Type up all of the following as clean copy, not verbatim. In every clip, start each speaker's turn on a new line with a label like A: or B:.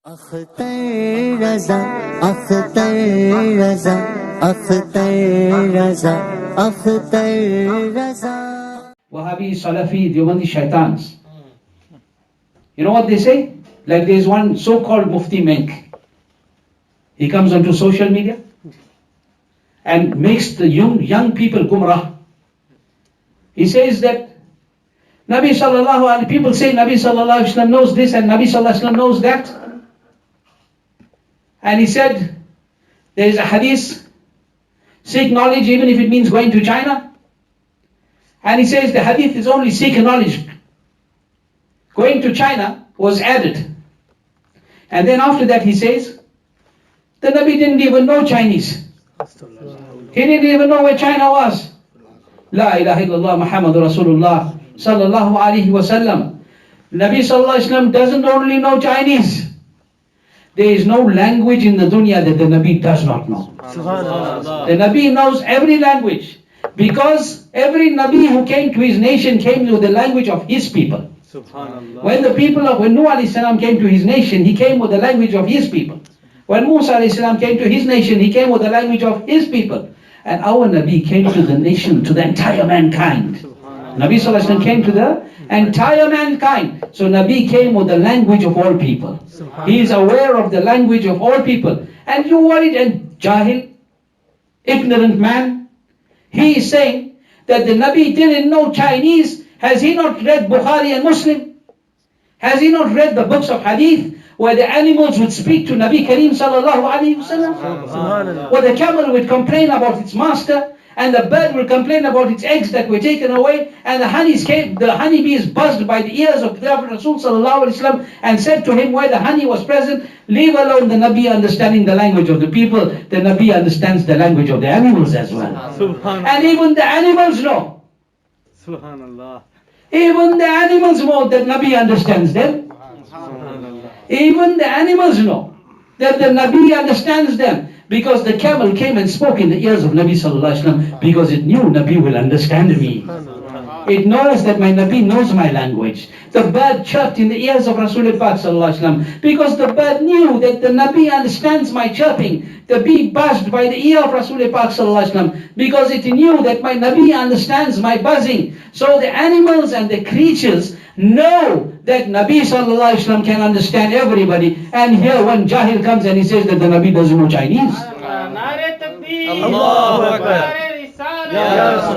A: Akhtar Raza Akhtar Raza Akhtar Raza Akhtar Raza.
B: Wahhabi, Salafi, Deobandi shaitans. You know what they say? Like there's one so-called Mufti Menk. He comes onto social media and makes the young people gumrah. He says that Nabi sallallahu alaihi, people say Nabi sallallahu alaihi wasallam knows this and Nabi sallallahu alaihi wasallam knows that. And he said, there is a hadith, seek knowledge even if it means going to China. And he says the hadith is only seek knowledge. Going to China was added. And then after that he says, the Nabi didn't even know Chinese. He didn't even know where China was. La ilaha illallah Muhammadur Rasulullah sallallahu alaihi wasallam. Nabi sallallahu alaihi wasallam doesn't only know Chinese. There is no language in the dunya that the Nabi does not know. The Nabi knows every language, because every Nabi who came to his nation came with the language of his people. When Nuh alayhi salam came to his nation, he came with the language of his people. When Musa alayhi salam came to his nation, he came with the language of his people. And our Nabi came to the nation, to the entire mankind. Nabi sallallahu alaihi wasallam came to the entire mankind. So Nabi came with the language of all people. He is aware of the language of all people. And you worried, and Jahil, ignorant man, he is saying that the Nabi didn't know Chinese. Has he not read Bukhari and Muslim? Has he not read the books of Hadith, where the animals would speak to Nabi Kareem sallallahu alaihi wasallam? Where the camel would complain about its master, and the bird will complain about its eggs that were taken away, and the honeybee is buzzed by the ears of the Prophet Rasul sallallahu alaihi wasallam and said to him where the honey was present, leave alone the Nabi understanding the language of the people. The Nabi understands the language of the animals as well. And even the animals know. Subhanallah. Even the animals know that Nabi understands them. Even the animals know that the Nabi understands them. Because the camel came and spoke in the ears of Nabi sallallahu alaihi wasallam, because it knew Nabi will understand me. It knows that my Nabi knows my language. The bird chirped in the ears of Rasulullah sallallahu alaihi wasallam, because the bird knew that the Nabi understands my chirping. The bee buzzed by the ear of Rasulullah sallallahu alaihi wasallam, because it knew that my Nabi understands my buzzing. So the animals and the creatures know that Nabi sallallahu alaihi wasallam can understand everybody. And here when Jahil comes and he says that the Nabi doesn't know Chinese.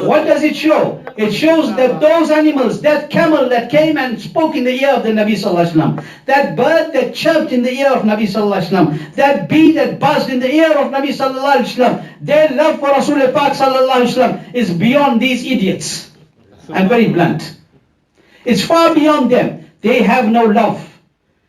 B: What does it show? It shows that those animals, that camel that came and spoke in the ear of the Nabi sallallahu alaihi wasallam, that bird that chirped in the ear of Nabi sallallahu alaihi wasallam, that bee that buzzed in the ear of Nabi sallallahu alaihi wasallam, their love for Rasulullah sallallahu alaihi wasallam is beyond these idiots. I'm very blunt. It's far beyond them. They have no love.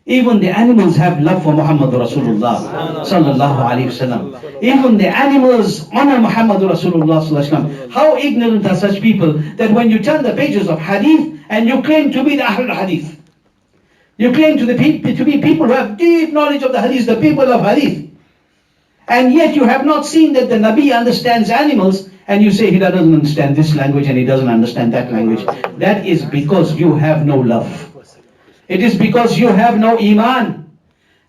B: Even the animals have love for Muhammad Rasulullah sallallahu alaihi wasallam. Even the animals honor Muhammad Rasulullah sallallahu alaihi wasallam. How ignorant are such people that when you turn the pages of Hadith and you claim to be the Ahlul Hadith, you claim to be people who have deep knowledge of the Hadith, the people of Hadith, and yet you have not seen that the Nabi understands animals, and you say he doesn't understand this language and he doesn't understand that language. That is because you have no love. It is because you have no iman.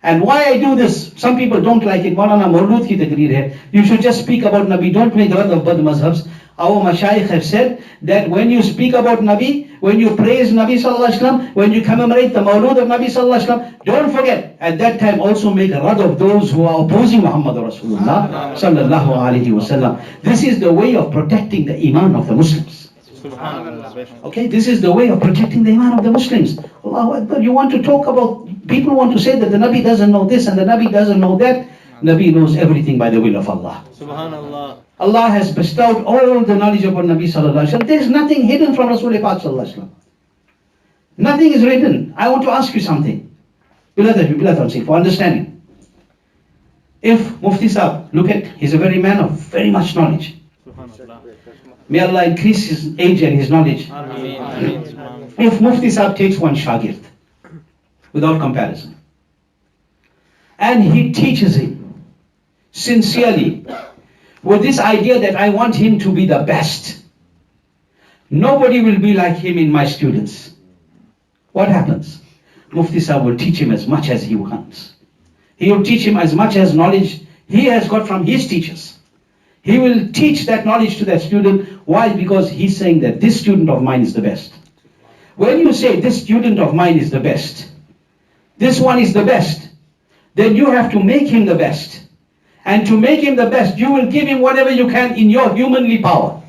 B: And why I do this, some people don't like it. Maulana Maulud ki takreer hai. You should just speak about Nabi. Don't make rad of bad mazhabs. Our mashayikh have said that when you speak about Nabi, when you praise Nabi sallallahu alaihi wasallam, when you commemorate the Maulud of Nabi sallallahu alaihi wasallam, don't forget, at that time also make a rad of those who are opposing Muhammad Rasulullah sallallahu alaihi wasallam. This is the way of protecting the iman of the Muslims. Okay, this is the way of protecting the iman of the Muslims. Allahu Akbar. You want to talk about, people want to say that the Nabi doesn't know this and the Nabi doesn't know that. Nabi knows everything by the will of Allah. Subhanallah. Allah has bestowed all the knowledge upon Nabi sallallahu alaihi wasallam. There is nothing hidden from Rasulullah sallallahu alaihi wasallam. Nothing is written. I want to ask you something, for understanding. If Mufti Sahab, look at, he's a very man of very much knowledge. May Allah increase his age and his knowledge. If Mufti Sahab takes one shagird, without comparison, and he teaches him sincerely, with this idea that I want him to be the best, nobody will be like him in my students. What happens? Mufti Sahab will teach him as much as he wants. He will teach him as much as knowledge he has got from his teachers. He will teach that knowledge to that student. Why? Because he's saying that this student of mine is the best. When you say this student of mine is the best, this one is the best, then you have to make him the best. And to make him the best, you will give him whatever you can in your humanly power.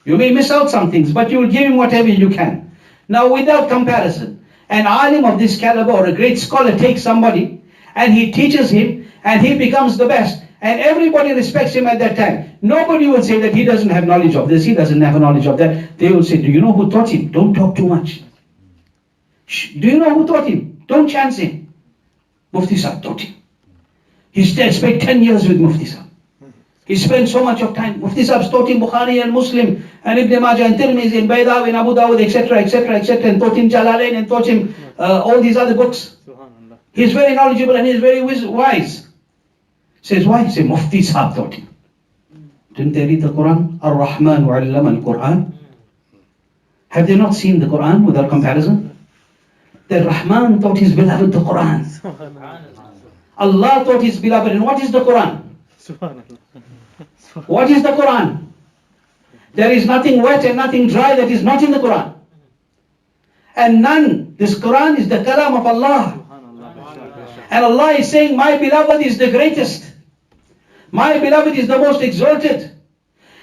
B: You may miss out some things, but you will give him whatever you can. Now, without comparison, an alim of this caliber or a great scholar takes somebody and he teaches him and he becomes the best. And everybody respects him at that time. Nobody will say that he doesn't have knowledge of this, he doesn't have knowledge of that. They will say, do you know who taught him? Don't talk too much. Shh. Do you know who taught him? Don't chance him. Mufti Sahab taught him. He spent 10 years with Mufti Sahab. He spent so much of time. Mufti Sahab taught him Bukhari and Muslim and Ibn Majah and Tirmizi and Baydawi and Abu Dawud, etc., etc., etc., and taught him Jalalain and taught him all these other books. He is very knowledgeable and he is very wise. Says why? He says Mufti Sahab taught him. Didn't they read the Quran? Ar-Rahman wa Allama al-Quran. Have they not seen the Quran without comparison? The Rahman taught his beloved the Quran. Allah taught his beloved. And what is the Quran? What is the Quran? There is nothing wet and nothing dry that is not in the Quran. And none. This Quran is the kalam of Allah. And Allah is saying, my beloved is the greatest. My beloved is the most exalted.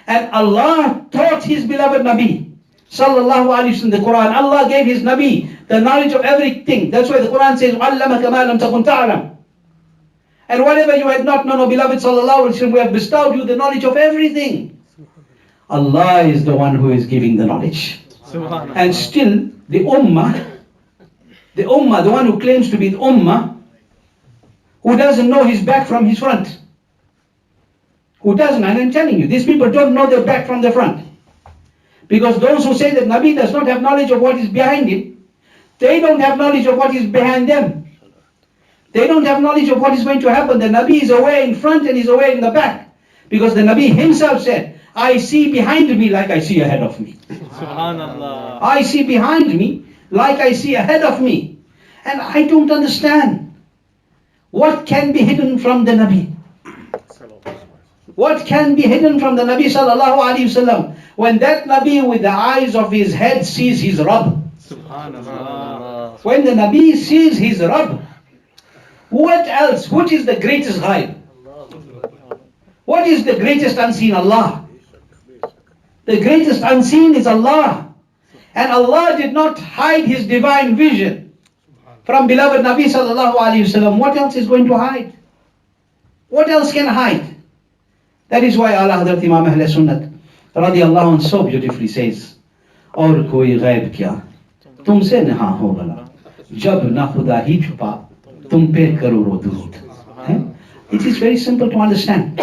B: And Allah taught his beloved Nabi sallallahu alayhi wa sallam the Quran. Allah gave his Nabi the knowledge of everything. That's why the Quran says, عَلَّمَكَ مَا لَمْ تَكُنْ تَعْلَمْ. And whatever you had not known, O beloved sallallahu alayhi wa sallam, we have bestowed you the knowledge of everything. Allah is the one who is giving the knowledge. And still, the ummah, the one who claims to be the ummah, who doesn't know his back from his front. Who doesn't? And I'm telling you, these people don't know their back from their front. Because those who say that Nabi does not have knowledge of what is behind him, they don't have knowledge of what is behind them. They don't have knowledge of what is going to happen. The Nabi is aware in front and is aware in the back. Because the Nabi himself said, I see behind me like I see ahead of me. Subhanallah. I see behind me like I see ahead of me. And I don't understand. What can be hidden from the Nabi? What can be hidden from the Nabi sallallahu alayhi wasallam? When that Nabi with the eyes of his head sees his Rabb. Subhanallah. When the Nabi sees his Rabb, what else? What is the greatest ghaib? What is the greatest unseen? Allah. The greatest unseen is Allah. And Allah did not hide his divine vision from beloved Nabi sallallahu alayhi wasallam. What else is going to hide? What else can hide? That is why Allah Hazrat Imam Ahl Sunnat Radiallahu so beautifully says, और कोई गैब क्या तुमसे नहा हो भला जब ना खुदा ही छुपा तुम पे करोड़ों दुरूद. It is very simple to understand.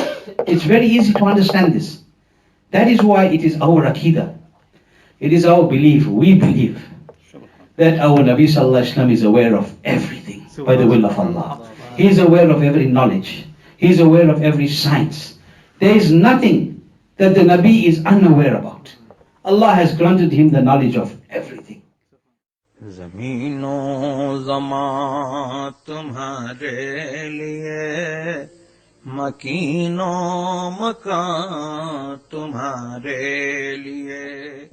B: It's very easy to understand this. That is why it is our Aqidah. It is our belief. We believe that our Nabi Sallallahu Alaihi Wasallam is aware of everything by the will of Allah. He is aware of every knowledge. He is aware of every science. There is nothing that the Nabi is unaware about. Allah has granted him the knowledge of everything.
C: ज़मीनो ज़मां तुम्हारे लिए मकीनो मकान तुम्हारे लिए